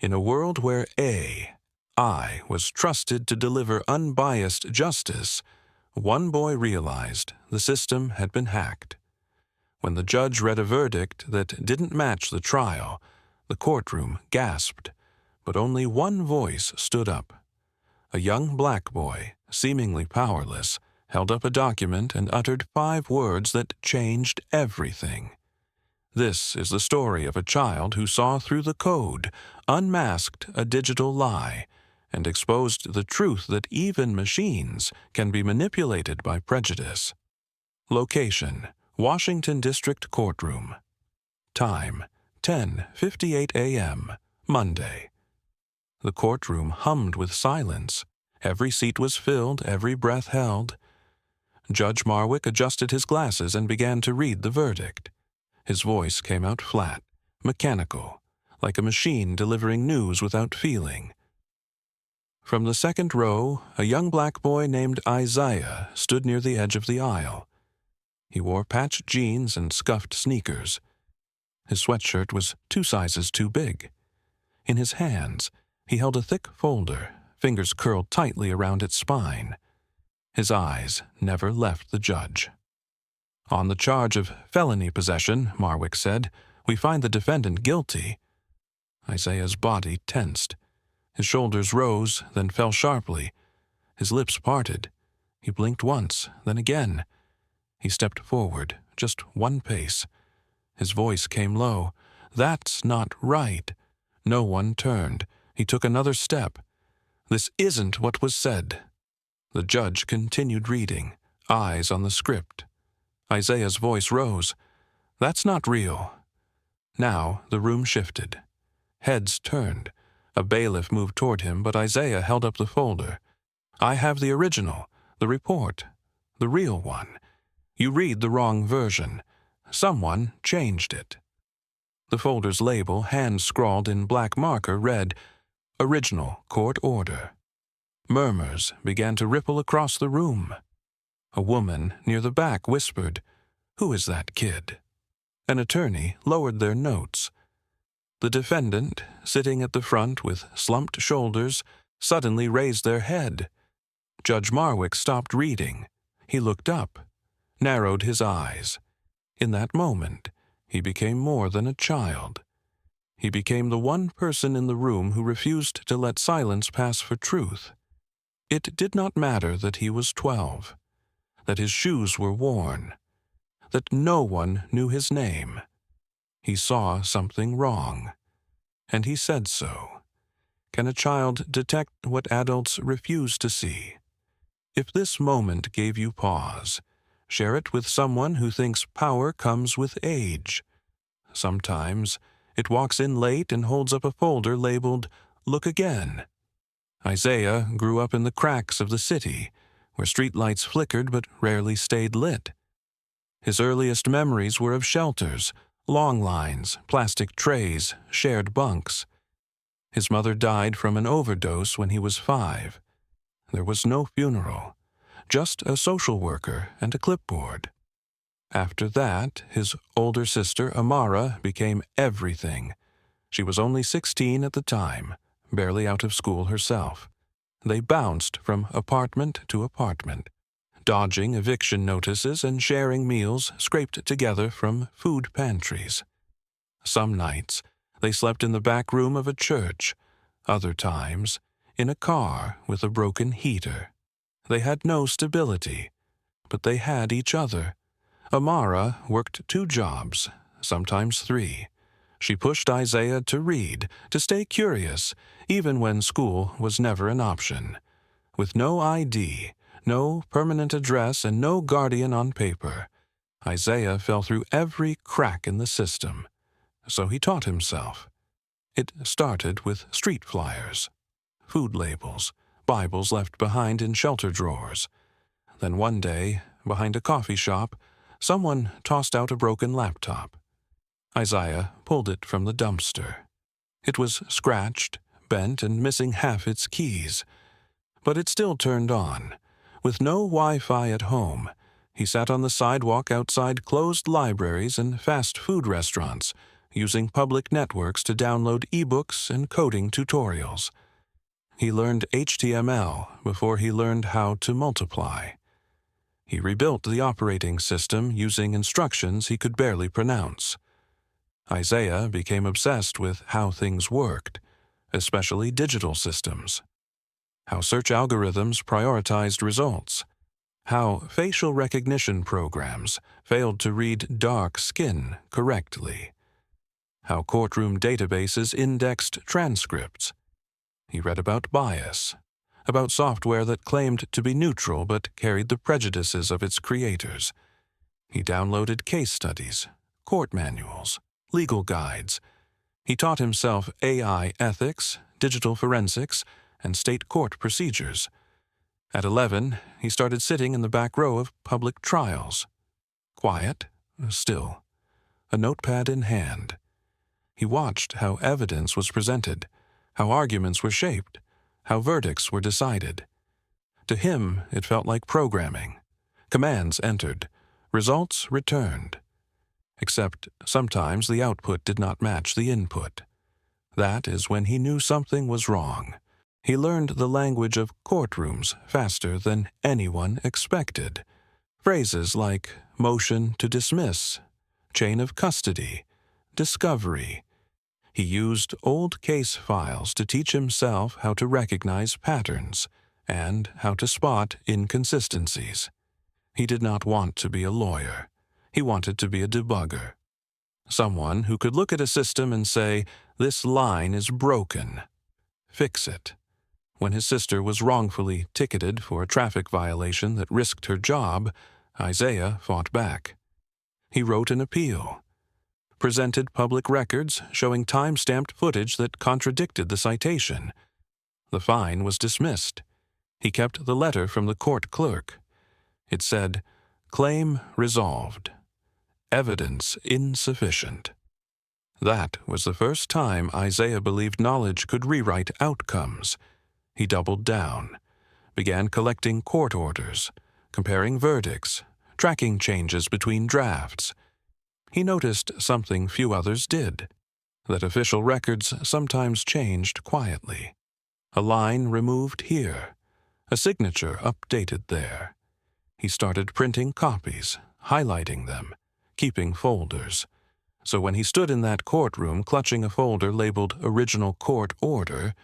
In a world where I was trusted to deliver unbiased justice, one boy realized the system had been hacked. When the judge read a verdict that didn't match the trial, the courtroom gasped, but only one voice stood up. A young black boy, seemingly powerless, held up a document and uttered 5 words that changed everything. This is the story of a child who saw through the code, unmasked a digital lie, and exposed the truth that even machines can be manipulated by prejudice. Location: Washington District Courtroom. Time: 10:58 a.m., Monday. The courtroom hummed with silence. Every seat was filled, every breath held. Judge Marwick adjusted his glasses and began to read the verdict. His voice came out flat, mechanical, like a machine delivering news without feeling. From the second row, a young black boy named Isaiah stood near the edge of the aisle. He wore patched jeans and scuffed sneakers. His sweatshirt was 2 sizes too big. In his hands, he held a thick folder, fingers curled tightly around its spine. His eyes never left the judge. "On the charge of felony possession," Marwick said, "we find the defendant guilty." Isaiah's body tensed. His shoulders rose, then fell sharply. His lips parted. He blinked once, then again. He stepped forward, just 1 pace. His voice came low. "That's not right." No one turned. He took another step. "This isn't what was said." The judge continued reading, eyes on the script. Isaiah's voice rose. "That's not real." Now the room shifted. Heads turned. A bailiff moved toward him, but Isaiah held up the folder. "I have the original, the report, the real one. You read the wrong version. Someone changed it." The folder's label, hand-scrawled in black marker, read, "Original Court Order." Murmurs began to ripple across the room. A woman near the back whispered, "Who is that kid?" An attorney lowered their notes. The defendant, sitting at the front with slumped shoulders, suddenly raised their head. Judge Marwick stopped reading. He looked up, narrowed his eyes. In that moment, he became more than a child. He became the one person in the room who refused to let silence pass for truth. It did not matter that he was 12, that his shoes were worn, that no one knew his name. He saw something wrong, and he said so. Can a child detect what adults refuse to see? If this moment gave you pause, share it with someone who thinks power comes with age. Sometimes it walks in late and holds up a folder labeled, "Look Again." Isaiah grew up in the cracks of the city, where streetlights flickered but rarely stayed lit. His earliest memories were of shelters, long lines, plastic trays, shared bunks. His mother died from an overdose when he was 5. There was no funeral, just a social worker and a clipboard. After that, his older sister, Amara, became everything. She was only 16 at the time, barely out of school herself. They bounced from apartment to apartment, dodging eviction notices and sharing meals scraped together from food pantries. Some nights, they slept in the back room of a church. Other times, in a car with a broken heater. They had no stability, but they had each other. Amara worked 2 jobs, sometimes 3. She pushed Isaiah to read, to stay curious, even when school was never an option. With no ID, no permanent address, and no guardian on paper, Isaiah fell through every crack in the system. So he taught himself. It started with street flyers, food labels, Bibles left behind in shelter drawers. Then one day, behind a coffee shop, someone tossed out a broken laptop. Isaiah pulled it from the dumpster. It was scratched, bent, and missing half its keys. But it still turned on. With no Wi-Fi at home, he sat on the sidewalk outside closed libraries and fast food restaurants, using public networks to download ebooks and coding tutorials. He learned HTML before he learned how to multiply. He rebuilt the operating system using instructions he could barely pronounce. Isaiah became obsessed with how things worked, especially digital systems. How search algorithms prioritized results. How facial recognition programs failed to read dark skin correctly. How courtroom databases indexed transcripts. He read about bias, about software that claimed to be neutral but carried the prejudices of its creators. He downloaded case studies, court manuals, legal guides. He taught himself AI ethics, digital forensics, and state court procedures. At 11, he started sitting in the back row of public trials. Quiet, still, a notepad in hand. He watched how evidence was presented, how arguments were shaped, how verdicts were decided. To him, it felt like programming. Commands entered, results returned. Except sometimes the output did not match the input. That is when he knew something was wrong. He learned the language of courtrooms faster than anyone expected. Phrases like motion to dismiss, chain of custody, discovery. He used old case files to teach himself how to recognize patterns and how to spot inconsistencies. He did not want to be a lawyer. He wanted to be a debugger. Someone who could look at a system and say, "This line is broken. Fix it." When his sister was wrongfully ticketed for a traffic violation that risked her job, Isaiah fought back. He wrote an appeal, presented public records showing time-stamped footage that contradicted the citation. The fine was dismissed. He kept the letter from the court clerk. It said, "Claim resolved. Evidence insufficient." That was the first time Isaiah believed knowledge could rewrite outcomes. He doubled down, began collecting court orders, comparing verdicts, tracking changes between drafts. He noticed something few others did, that official records sometimes changed quietly. A line removed here, a signature updated there. He started printing copies, highlighting them, keeping folders. So when he stood in that courtroom clutching a folder labeled Original Court Order,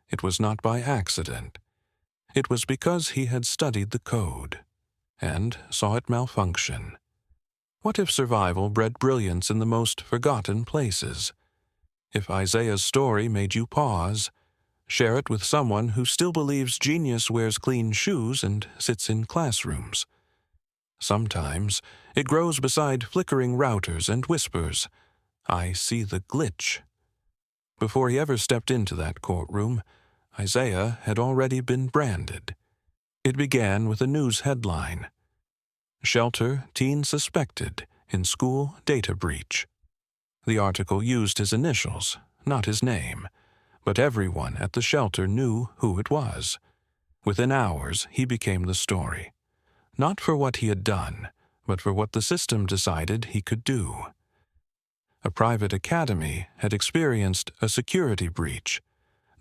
it was not by accident. It was because he had studied the code and saw it malfunction. What if survival bred brilliance in the most forgotten places? If Isaiah's story made you pause, share it with someone who still believes genius wears clean shoes and sits in classrooms. Sometimes it grows beside flickering routers and whispers, "I see the glitch." Before he ever stepped into that courtroom, Isaiah had already been branded. It began with a news headline, "Shelter Teen Suspected in School Data Breach." The article used his initials, not his name, but everyone at the shelter knew who it was. Within hours, he became the story. Not for what he had done, but for what the system decided he could do. A private academy had experienced a security breach.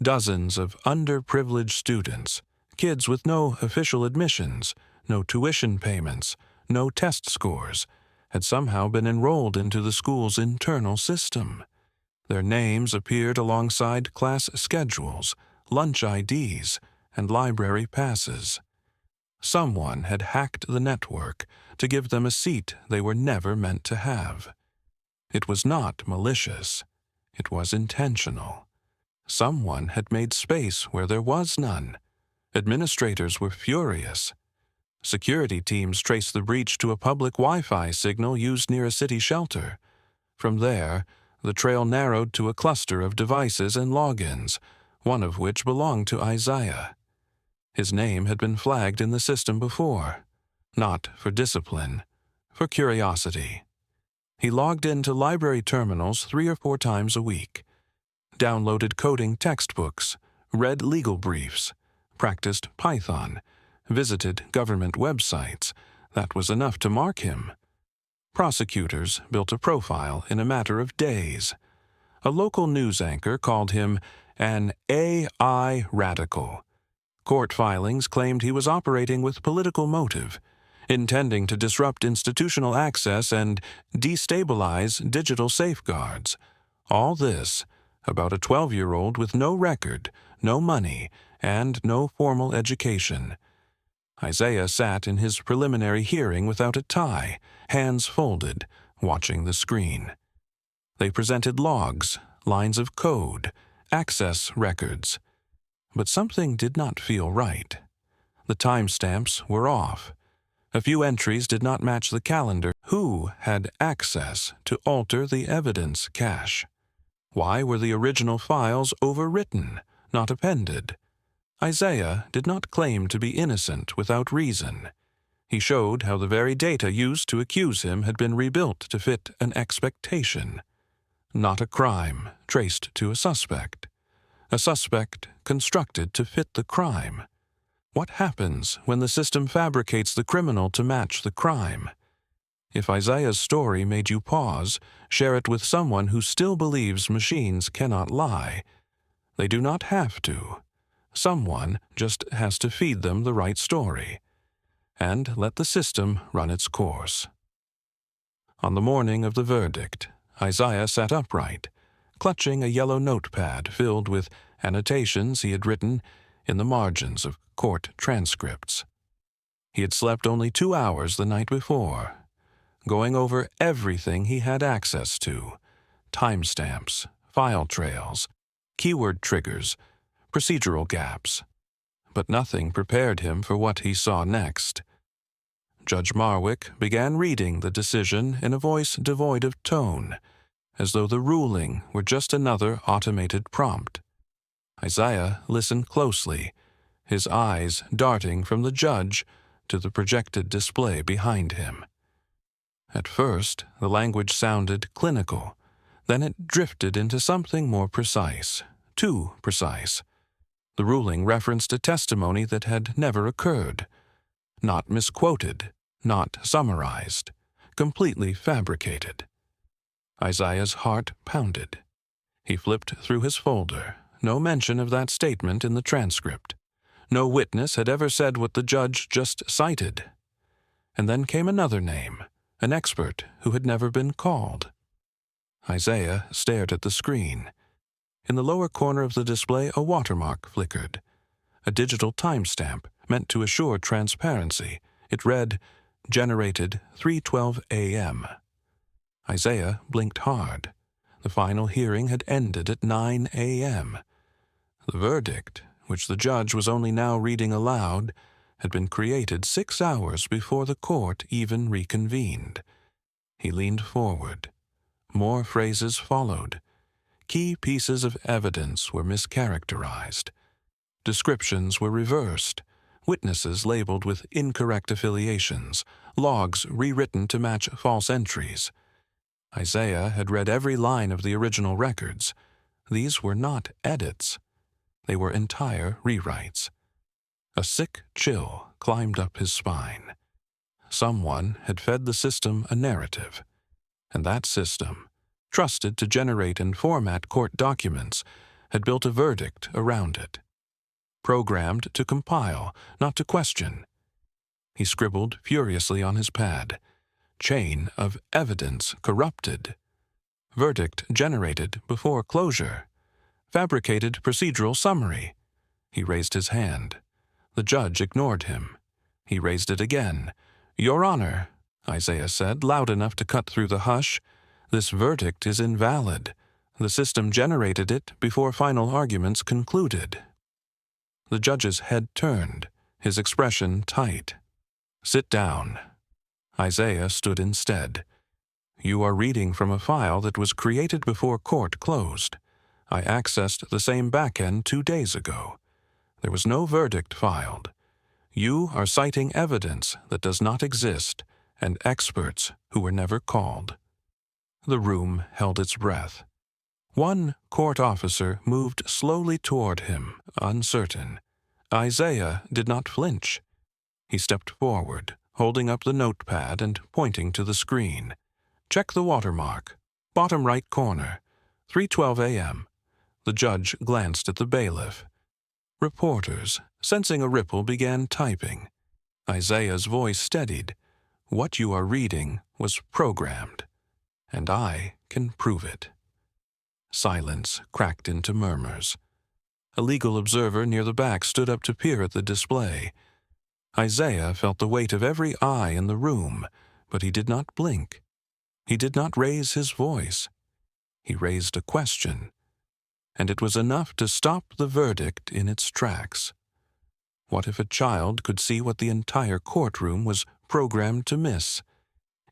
Dozens of underprivileged students, kids with no official admissions, no tuition payments, no test scores, had somehow been enrolled into the school's internal system. Their names appeared alongside class schedules, lunch IDs, and library passes. Someone had hacked the network to give them a seat they were never meant to have. It was not malicious. It was intentional. Someone had made space where there was none. Administrators were furious. Security teams traced the breach to a public Wi-Fi signal used near a city shelter. From there, the trail narrowed to a cluster of devices and logins, one of which belonged to Isaiah. His name had been flagged in the system before, not for discipline, for curiosity. He logged into library terminals 3 or 4 times a week, downloaded coding textbooks, read legal briefs, practiced Python, visited government websites. That was enough to mark him. Prosecutors built a profile in a matter of days. A local news anchor called him an AI radical. Court filings claimed he was operating with political motive, intending to disrupt institutional access and destabilize digital safeguards. All this about a 12-year-old with no record, no money, and no formal education. Isaiah sat in his preliminary hearing without a tie, hands folded, watching the screen. They presented logs, lines of code, access records. But something did not feel right. The timestamps were off. A few entries did not match the calendar. Who had access to alter the evidence cache? Why were the original files overwritten, not appended? Isaiah did not claim to be innocent without reason. He showed how the very data used to accuse him had been rebuilt to fit an expectation. Not a crime traced to a suspect constructed to fit the crime. What happens when the system fabricates the criminal to match the crime? If Isaiah's story made you pause, share it with someone who still believes machines cannot lie. They do not have to. Someone just has to feed them the right story, and let the system run its course. On the morning of the verdict, Isaiah sat upright, clutching a yellow notepad filled with annotations he had written in the margins of court transcripts. He had slept only 2 hours the night before, going over everything he had access to: timestamps, file trails, keyword triggers, procedural gaps. But nothing prepared him for what he saw next. Judge Marwick began reading the decision in a voice devoid of tone, as though the ruling were just another automated prompt. Isaiah listened closely, his eyes darting from the judge to the projected display behind him. At first, the language sounded clinical. Then it drifted into something more precise, too precise. The ruling referenced a testimony that had never occurred, not misquoted, not summarized, completely fabricated. Isaiah's heart pounded. He flipped through his folder. No mention of that statement in the transcript. No witness had ever said what the judge just cited. And then came another name, an expert who had never been called. Isaiah stared at the screen. In the lower corner of the display, a watermark flickered. A digital timestamp meant to assure transparency. It read, "Generated 3:12 a.m." Isaiah blinked hard. The final hearing had ended at 9 a.m. The verdict, which the judge was only now reading aloud, had been created 6 hours before the court even reconvened. He leaned forward. More phrases followed. Key pieces of evidence were mischaracterized. Descriptions were reversed. Witnesses labeled with incorrect affiliations. Logs rewritten to match false entries. Isaiah had read every line of the original records. These were not edits. They were entire rewrites. A sick chill climbed up his spine. Someone had fed the system a narrative, and that system, trusted to generate and format court documents, had built a verdict around it. Programmed to compile, not to question. He scribbled furiously on his pad. Chain of evidence corrupted. Verdict generated before closure. Fabricated procedural summary. He raised his hand. The judge ignored him. He raised it again. "Your Honor," Isaiah said, loud enough to cut through the hush, "this verdict is invalid. The system generated it before final arguments concluded." The judge's head turned, his expression tight. "Sit down." Isaiah stood instead. "You are reading from a file that was created before court closed. I accessed the same backend 2 days ago. There was no verdict filed. You are citing evidence that does not exist and experts who were never called." The room held its breath. One court officer moved slowly toward him, uncertain. Isaiah did not flinch. He stepped forward, holding up the notepad and pointing to the screen. "Check the watermark. Bottom right corner. 3:12 a.m. The judge glanced at the bailiff. Reporters, sensing a ripple, began typing. Isaiah's voice steadied. What you are reading was programmed, and I can prove it. Silence cracked into murmurs. A legal observer near the back stood up to peer at the display. Isaiah felt the weight of every eye in the room, but he did not blink. He did not raise his voice. He raised a question, and it was enough to stop the verdict in its tracks. What if a child could see what the entire courtroom was programmed to miss?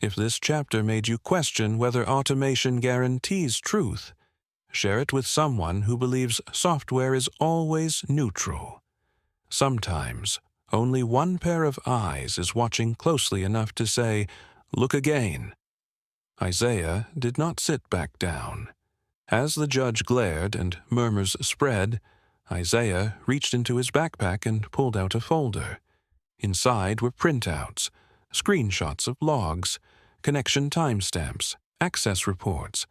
If this chapter made you question whether automation guarantees truth, share it with someone who believes software is always neutral. Sometimes, only one pair of eyes is watching closely enough to say, "Look again." Isaiah did not sit back down. As the judge glared and murmurs spread, Isaiah reached into his backpack and pulled out a folder. Inside were printouts, screenshots of logs, connection timestamps, access reports.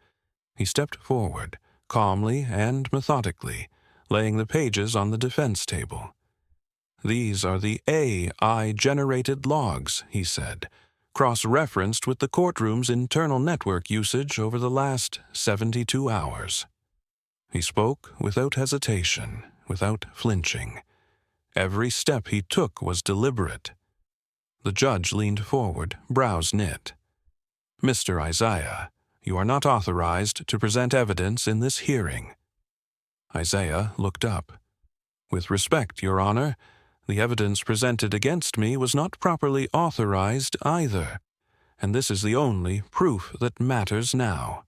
He stepped forward, calmly and methodically, laying the pages on the defense table. "These are the AI-generated logs," he said, cross-referenced with the courtroom's internal network usage over the last 72 hours. He spoke without hesitation, without flinching. Every step he took was deliberate. The judge leaned forward, brows knit. "Mr. Isaiah, you are not authorized to present evidence in this hearing." Isaiah looked up. "With respect, Your Honor, the evidence presented against me was not properly authorized either, and this is the only proof that matters now."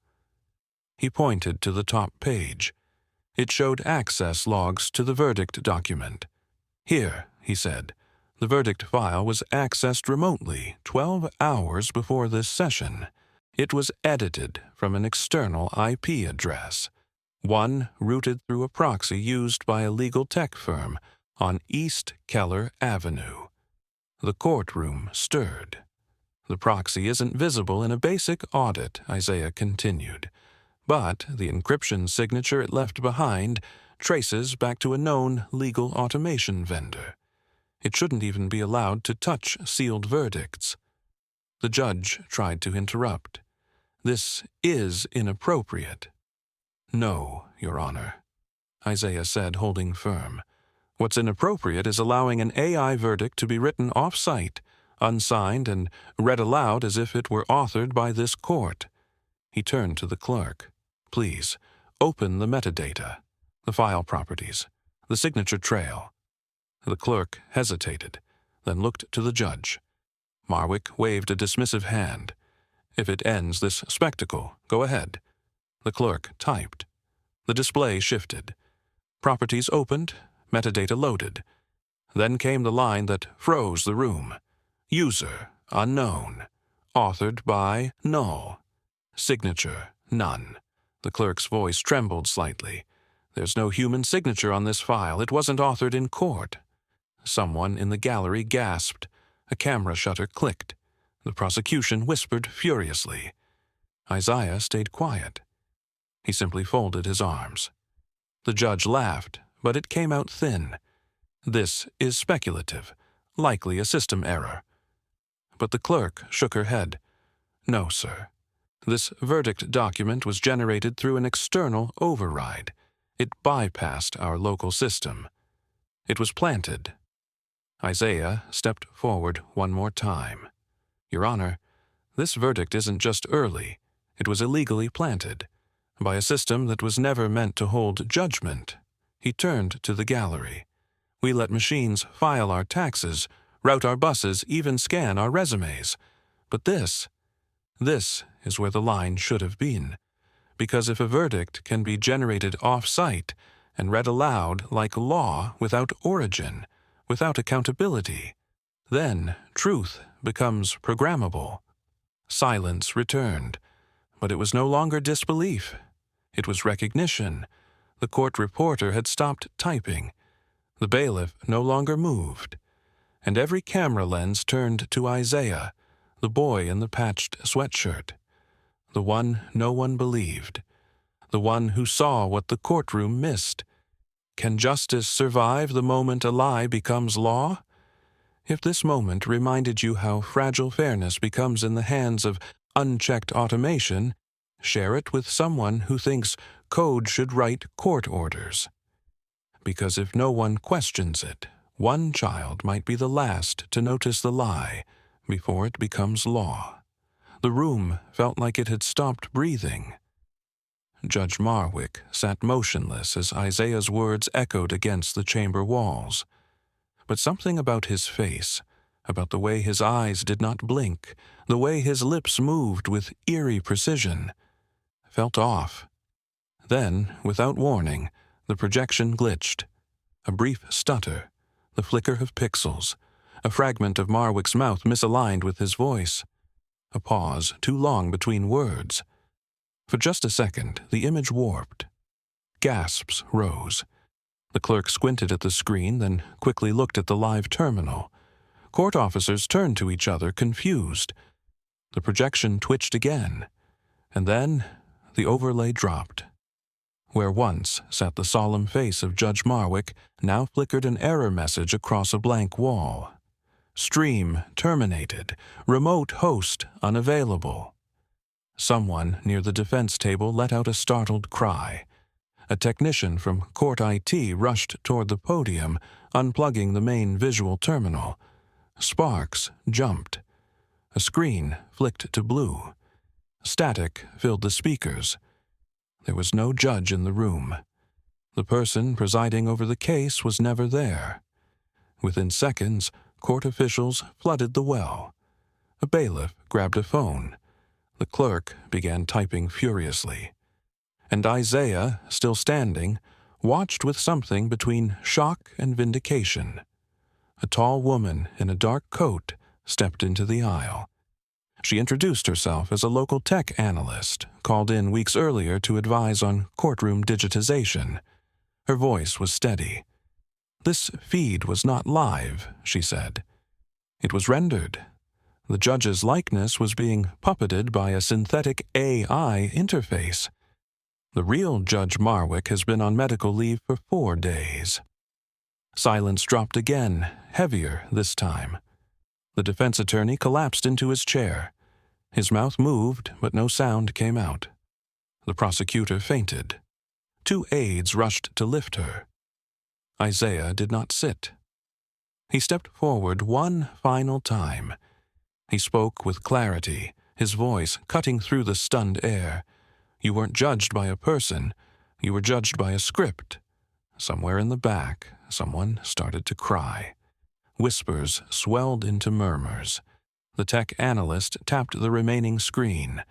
He pointed to the top page. It showed access logs to the verdict document. "Here," he said, "the verdict file was accessed remotely 12 hours before this session. It was edited from an external IP address, one routed through a proxy used by a legal tech firm on East Keller Avenue." The courtroom stirred. "The proxy isn't visible in a basic audit," Isaiah continued, "but the encryption signature it left behind traces back to a known legal automation vendor. It shouldn't even be allowed to touch sealed verdicts." The judge tried to interrupt. "This is inappropriate." "No, Your Honor," Isaiah said, holding firm. "What's inappropriate is allowing an AI verdict to be written off-site, unsigned, and read aloud as if it were authored by this court." He turned to the clerk. "Please, open the metadata, the file properties, the signature trail." The clerk hesitated, then looked to the judge. Marwick waved a dismissive hand. "If it ends this spectacle, go ahead." The clerk typed. The display shifted. Properties opened, metadata loaded. Then came the line that froze the room. "User, unknown. Authored by, null. Signature, none." The clerk's voice trembled slightly. "There's no human signature on this file. It wasn't authored in court." Someone in the gallery gasped. A camera shutter clicked. The prosecution whispered furiously. Isaiah stayed quiet. He simply folded his arms. The judge laughed, but it came out thin. "This is speculative, likely a system error." But the clerk shook her head. "No, sir. This verdict document was generated through an external override. It bypassed our local system. It was planted." Isaiah stepped forward one more time. "Your Honor, this verdict isn't just early. It was illegally planted by a system that was never meant to hold judgment." He turned to the gallery. "We let machines file our taxes, route our buses, even scan our resumes. But this is where the line should have been. Because if a verdict can be generated off-site and read aloud like law without origin, without accountability, then truth becomes programmable." Silence returned, but it was no longer disbelief. It was recognition. The court reporter had stopped typing. The bailiff no longer moved. And every camera lens turned to Isaiah, the boy in the patched sweatshirt. The one no one believed. the one who saw what the courtroom missed. Can justice survive the moment a lie becomes law? If this moment reminded you how fragile fairness becomes in the hands of unchecked automation, share it with someone who thinks code should write court orders. Because if no one questions it, one child might be the last to notice the lie before it becomes law. The room felt like it had stopped breathing. Judge Marwick sat motionless as Isaiah's words echoed against the chamber walls. But something about his face, about the way his eyes did not blink, the way his lips moved with eerie precision, felt off. Then, without warning, the projection glitched. A brief stutter, the flicker of pixels, a fragment of Marwick's mouth misaligned with his voice, a pause too long between words. For just a second, the image warped. Gasps rose. The clerk squinted at the screen, then quickly looked at the live terminal. Court officers turned to each other, confused. The projection twitched again, and then the overlay dropped. Where once sat the solemn face of Judge Marwick, now flickered an error message across a blank wall. Stream terminated. Remote host unavailable. Someone near the defense table let out a startled cry. A technician from Court IT rushed toward the podium, unplugging the main visual terminal. Sparks jumped. A screen flicked to blue. Static filled the speakers. There was no judge in the room. The person presiding over the case was never there. Within seconds, court officials flooded the well. A bailiff grabbed a phone. The clerk began typing furiously. And Isaiah, still standing, watched with something between shock and vindication. A tall woman in a dark coat stepped into the aisle. She introduced herself as a local tech analyst, called in weeks earlier to advise on courtroom digitization. Her voice was steady. "This feed was not live," she said. "It was rendered. The judge's likeness was being puppeted by a synthetic AI interface. The real Judge Marwick has been on medical leave for 4 days." Silence dropped again, heavier this time. The defense attorney collapsed into his chair. His mouth moved, but no sound came out. The prosecutor fainted. 2 aides rushed to lift her. Isaiah did not sit. He stepped forward one final time. He spoke with clarity, his voice cutting through the stunned air. You weren't judged by a person. You were judged by a script. Somewhere in the back, someone started to cry. Whispers swelled into murmurs. The tech analyst tapped the remaining screen.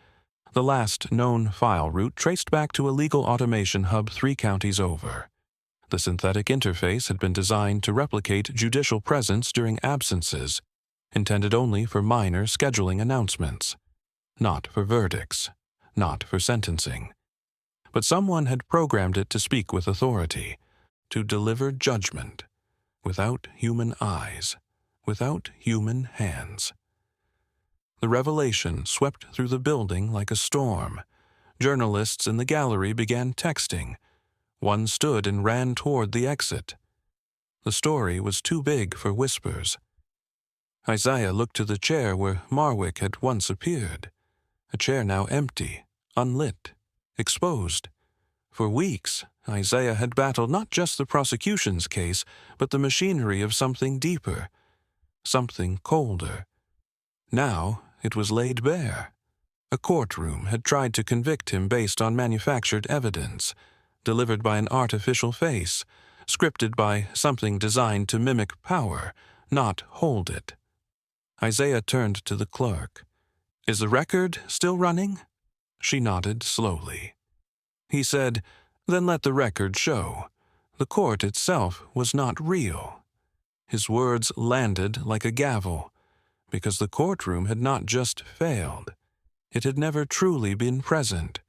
The last known file route traced back to a legal automation hub 3 counties over. The synthetic interface had been designed to replicate judicial presence during absences, intended only for minor scheduling announcements, not for verdicts, not for sentencing. But someone had programmed it to speak with authority, to deliver judgment, without human eyes, without human hands. The revelation swept through the building like a storm. Journalists in the gallery began texting. One stood and ran toward the exit. The story was too big for whispers. Isaiah looked to the chair where Marwick had once appeared. A chair now empty, unlit, exposed. For weeks, Isaiah had battled not just the prosecution's case, but the machinery of something deeper, something colder. Now it was laid bare. A courtroom had tried to convict him based on manufactured evidence, delivered by an artificial face, scripted by something designed to mimic power, not hold it. Isaiah turned to the clerk. "Is the record still running?" She nodded slowly. He said, "Then let the record show. The court itself was not real." His words landed like a gavel, because the courtroom had not just failed. It had never truly been present.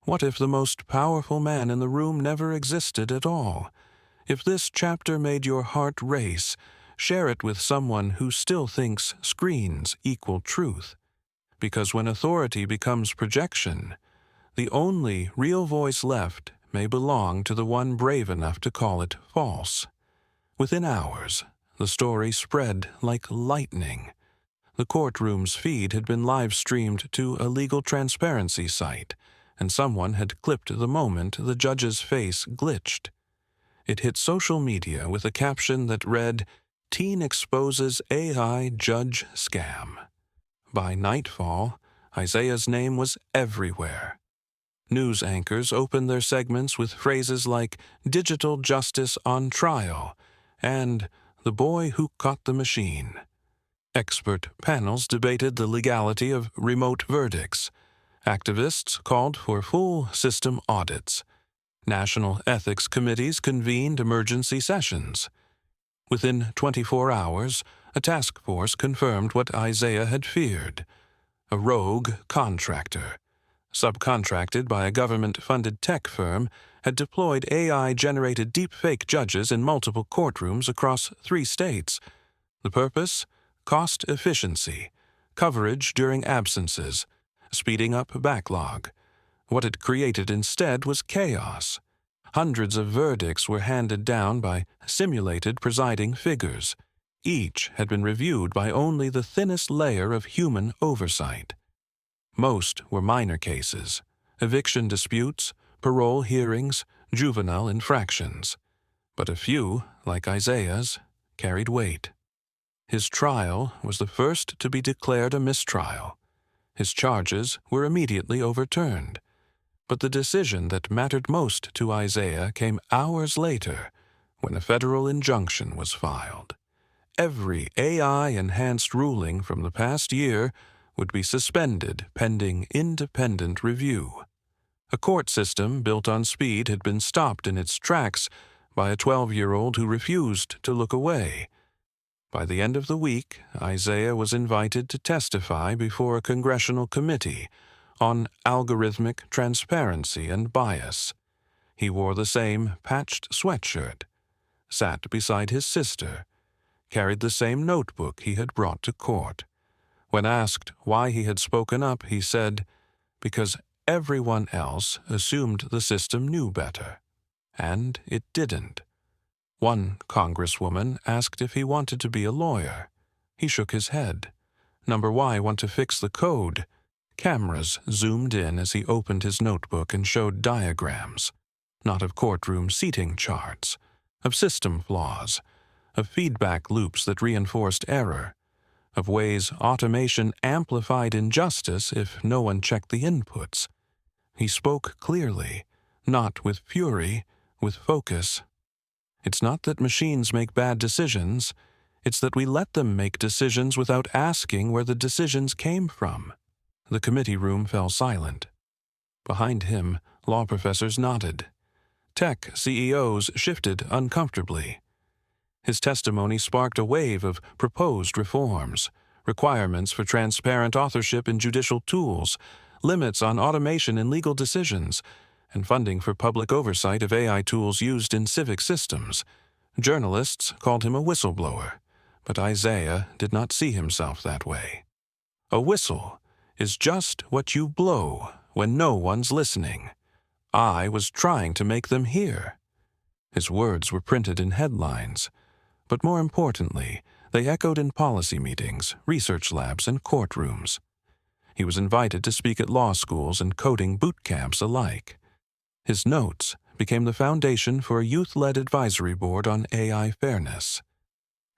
What if the most powerful man in the room never existed at all? If this chapter made your heart race, share it with someone who still thinks screens equal truth. Because when authority becomes projection, The only real voice left may belong to the one brave enough to call it false. Within hours, the story spread like lightning. The courtroom's feed had been live-streamed to a legal transparency site, and someone had clipped the moment the judge's face glitched. It hit social media with a caption that read, "Teen exposes AI judge scam." By nightfall, Isaiah's name was everywhere. News anchors opened their segments with phrases like "digital justice on trial" and "the boy who caught the machine." Expert panels debated the legality of remote verdicts. Activists called for full system audits. National ethics committees convened emergency sessions. Within 24 hours, a task force confirmed what Isaiah had feared: a rogue contractor, subcontracted by a government-funded tech firm, had deployed AI-generated deepfake judges in multiple courtrooms across 3 states. The purpose? Cost efficiency, coverage during absences, speeding up backlog. What it created instead was chaos. Hundreds of verdicts were handed down by simulated presiding figures. Each had been reviewed by only the thinnest layer of human oversight. Most were minor cases: eviction disputes, parole hearings, juvenile infractions. But a few, like Isaiah's, carried weight. His trial was the first to be declared a mistrial. His charges were immediately overturned. But the decision that mattered most to Isaiah came hours later, when a federal injunction was filed. Every AI-enhanced ruling from the past year would be suspended pending independent review. A court system built on speed had been stopped in its tracks by a 12-year-old who refused to look away. By the end of the week, Isaiah was invited to testify before a congressional committee on algorithmic transparency and bias. He wore the same patched sweatshirt, sat beside his sister, carried the same notebook he had brought to court. When asked why he had spoken up, he said, "Because everyone else assumed the system knew better." And it didn't. One congresswoman asked if he wanted to be a lawyer. He shook his head. "Number Y want to fix the code." Cameras zoomed in as he opened his notebook and showed diagrams, not of courtroom seating charts, of system flaws, of feedback loops that reinforced error, of ways automation amplified injustice if no one checked the inputs. He spoke clearly, not with fury, with focus. It's not that machines make bad decisions, it's that we let them make decisions without asking where the decisions came from. The committee room fell silent. Behind him, law professors nodded. Tech CEOs shifted uncomfortably. His testimony sparked a wave of proposed reforms: requirements for transparent authorship in judicial tools, limits on automation in legal decisions, and funding for public oversight of AI tools used in civic systems. Journalists called him a whistleblower, but Isaiah did not see himself that way. A whistle is just what you blow when no one's listening. I was trying to make them hear. His words were printed in headlines, but more importantly, they echoed in policy meetings, research labs, and courtrooms. He was invited to speak at law schools and coding boot camps alike. His notes became the foundation for a youth-led advisory board on AI fairness.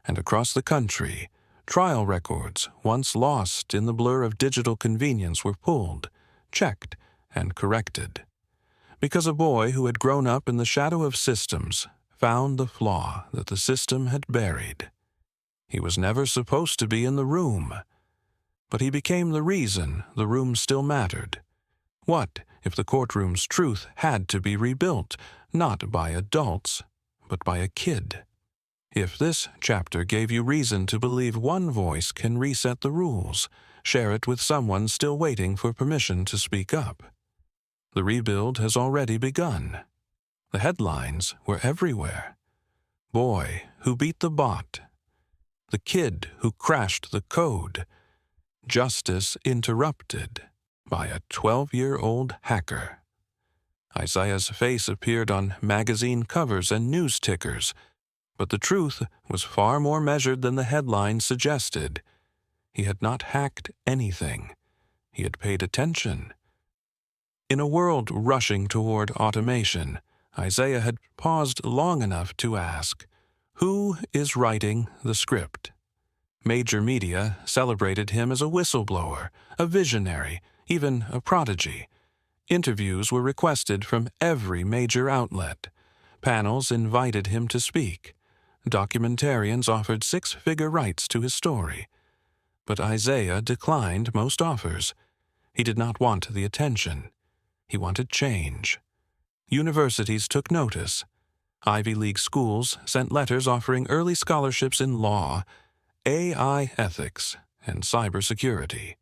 And across the country, trial records, once lost in the blur of digital convenience, were pulled, checked, and corrected. Because a boy who had grown up in the shadow of systems found the flaw that the system had buried. He was never supposed to be in the room, but he became the reason the room still mattered. What if the courtroom's truth had to be rebuilt, not by adults, but by a kid? If this chapter gave you reason to believe one voice can reset the rules, share it with someone still waiting for permission to speak up. The rebuild has already begun. The headlines were everywhere. Boy who beat the bot. The kid who crashed the code. Justice interrupted. by a 12-year-old hacker. Isaiah's face appeared on magazine covers and news tickers, but the truth was far more measured than the headline suggested. He had not hacked anything. He had paid attention. In a world rushing toward automation, Isaiah had paused long enough to ask, who is writing the script? Major media celebrated him as a whistleblower, a visionary, even a prodigy. Interviews were requested from every major outlet. Panels invited him to speak. Documentarians offered six-figure rights to his story. But Isaiah declined most offers. He did not want the attention. He wanted change. Universities took notice. Ivy League schools sent letters offering early scholarships in law, AI ethics, and cybersecurity.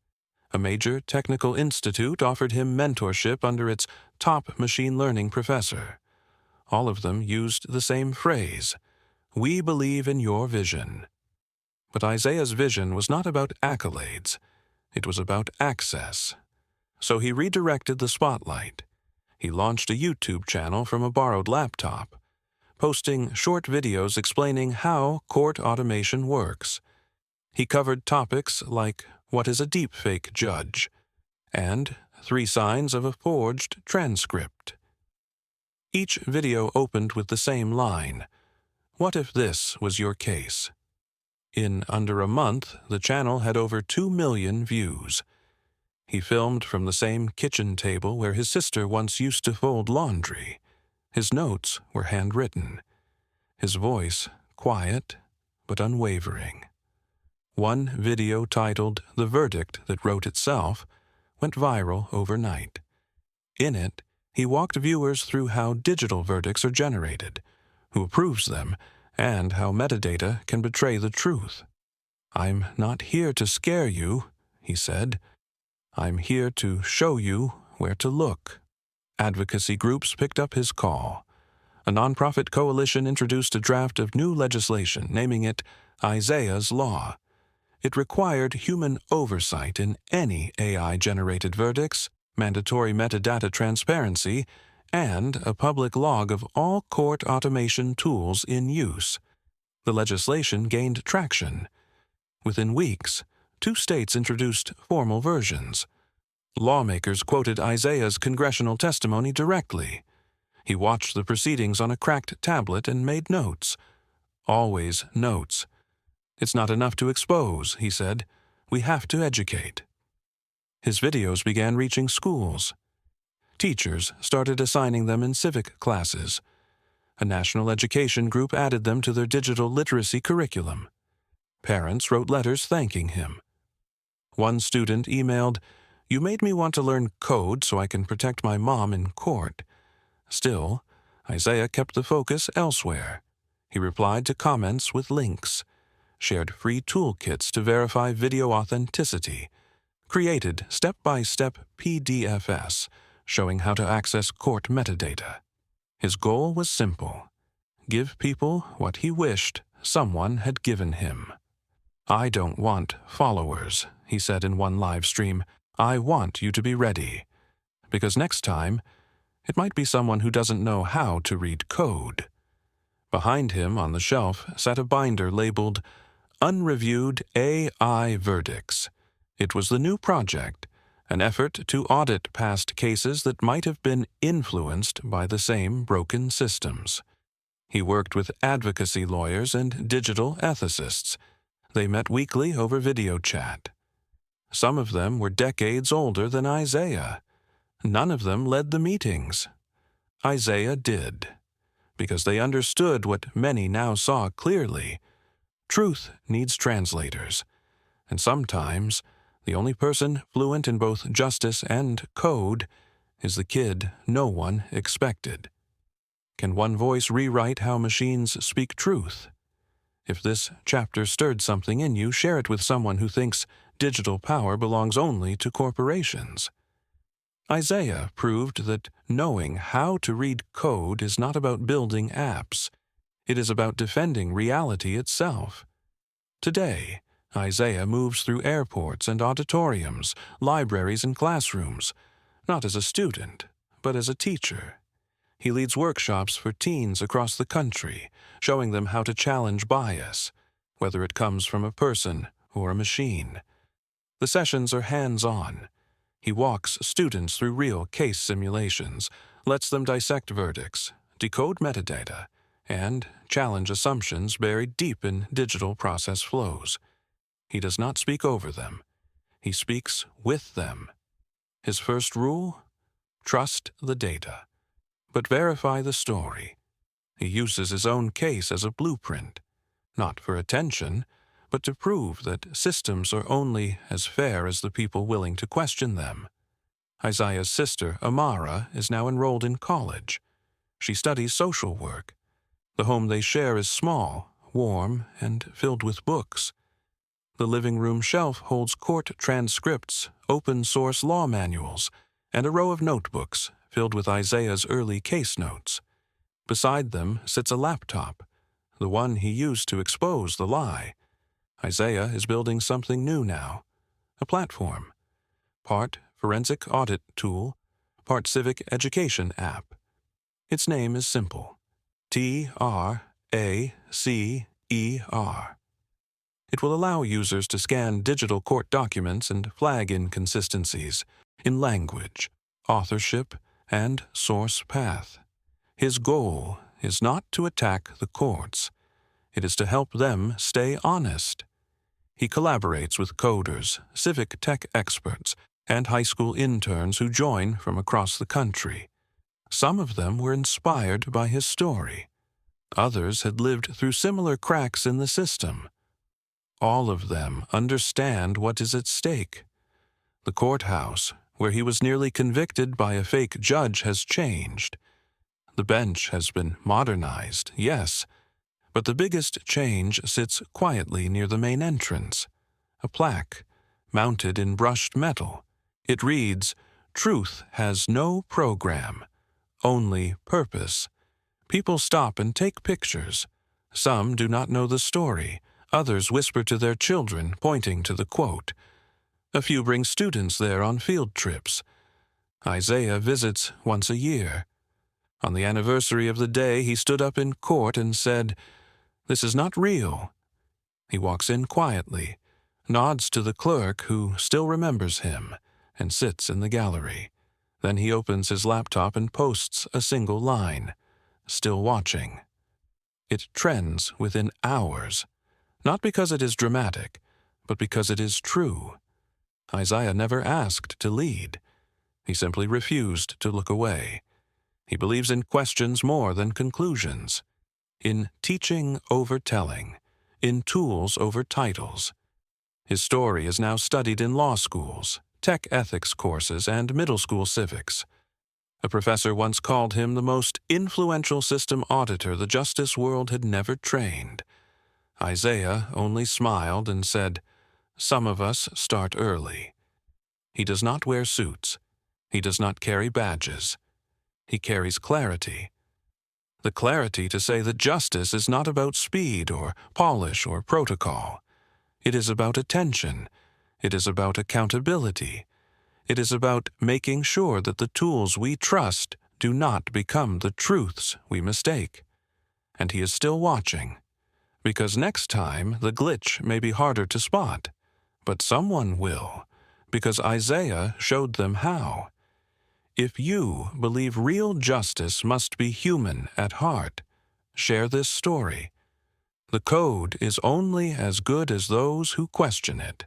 A major technical institute offered him mentorship under its top machine learning professor. All of them used the same phrase, "We believe in your vision." But Isaiah's vision was not about accolades. It was about access. So he redirected the spotlight. He launched a YouTube channel from a borrowed laptop, posting short videos explaining how court automation works. He covered topics like what is a deepfake judge and 3 signs of a forged transcript. Each video opened with the same line, "What if this was your case?" In under a month, the channel had over 2 million views. He filmed from the same kitchen table where his sister once used to fold laundry. His notes were handwritten. His voice quiet but unwavering. One video titled "The Verdict That Wrote Itself" went viral overnight. In it, he walked viewers through how digital verdicts are generated, who approves them, and how metadata can betray the truth. "I'm not here to scare you," he said. "I'm here to show you where to look." Advocacy groups picked up his call. A nonprofit coalition introduced a draft of new legislation, naming it Isaiah's Law. It required human oversight in any AI-generated verdicts, mandatory metadata transparency, and a public log of all court automation tools in use. The legislation gained traction. Within weeks, 2 states introduced formal versions. Lawmakers quoted Isaiah's congressional testimony directly. He watched the proceedings on a cracked tablet and made notes. Always notes. "It's not enough to expose," he said. "We have to educate." His videos began reaching schools. Teachers started assigning them in civic classes. A national education group added them to their digital literacy curriculum. Parents wrote letters thanking him. One student emailed, "You made me want to learn code so I can protect my mom in court." Still, Isaiah kept the focus elsewhere. He replied to comments with links, shared free toolkits to verify video authenticity, created step-by-step PDFs showing how to access court metadata. His goal was simple: give people what he wished someone had given him. "I don't want followers," he said in one live stream. "I want you to be ready. Because next time, it might be someone who doesn't know how to read code." Behind him on the shelf sat a binder labeled Unreviewed AI Verdicts. It was the new project, an effort to audit past cases that might have been influenced by the same broken systems. He worked with advocacy lawyers and digital ethicists. They met weekly over video chat. Some of them were decades older than Isaiah. None of them led the meetings. Isaiah did, because they understood what many now saw clearly. Truth needs translators, and sometimes the only person fluent in both justice and code is the kid no one expected. Can one voice rewrite how machines speak truth? If this chapter stirred something in you, share it with someone who thinks digital power belongs only to corporations. Isaiah proved that knowing how to read code is not about building apps. It is about defending reality itself. Today, Isaiah moves through airports and auditoriums, libraries and classrooms, not as a student, but as a teacher. He leads workshops for teens across the country, showing them how to challenge bias, whether it comes from a person or a machine. The sessions are hands-on. He walks students through real case simulations, lets them dissect verdicts, decode metadata, and challenge assumptions buried deep in digital process flows. He does not speak over them. He speaks with them. His first rule? Trust the data, but verify the story. He uses his own case as a blueprint, not for attention, but to prove that systems are only as fair as the people willing to question them. Isaiah's sister, Amara, is now enrolled in college. She studies social work. The home they share is small, warm, and filled with books. The living room shelf holds court transcripts, open-source law manuals, and a row of notebooks filled with Isaiah's early case notes. Beside them sits a laptop, the one he used to expose the lie. Isaiah is building something new now, a platform, part forensic audit tool, part civic education app. Its name is simple: TRACER. It will allow users to scan digital court documents and flag inconsistencies in language, authorship, and source path. His goal is not to attack the courts. It is to help them stay honest. He collaborates with coders, civic tech experts, and high school interns who join from across the country. Some of them were inspired by his story. Others had lived through similar cracks in the system. All of them understand what is at stake. The courthouse, where he was nearly convicted by a fake judge, has changed. The bench has been modernized, yes, but the biggest change sits quietly near the main entrance. A plaque, mounted in brushed metal. It reads, "Truth has no program, only purpose." People stop and take pictures. Some do not know the story. Others whisper to their children, pointing to the quote. A few bring students there on field trips. Isaiah visits once a year. On the anniversary of the day, he stood up in court and said, "This is not real." He walks in quietly, nods to the clerk who still remembers him, and sits in the gallery. Then he opens his laptop and posts a single line, "Still watching." It trends within hours, not because it is dramatic, but because it is true. Isaiah never asked to lead. He simply refused to look away. He believes in questions more than conclusions, in teaching over telling, in tools over titles. His story is now studied in law schools, tech ethics courses, and middle school civics. A professor once called him the most influential system auditor the justice world had never trained. Isaiah only smiled and said, "Some of us start early." He does not wear suits. He does not carry badges. He carries clarity. The clarity to say that justice is not about speed or polish or protocol. It is about attention. It is about accountability. It is about making sure that the tools we trust do not become the truths we mistake. And he is still watching, because next time the glitch may be harder to spot, but someone will, because Isaiah showed them how. If you believe real justice must be human at heart, share this story. The code is only as good as those who question it.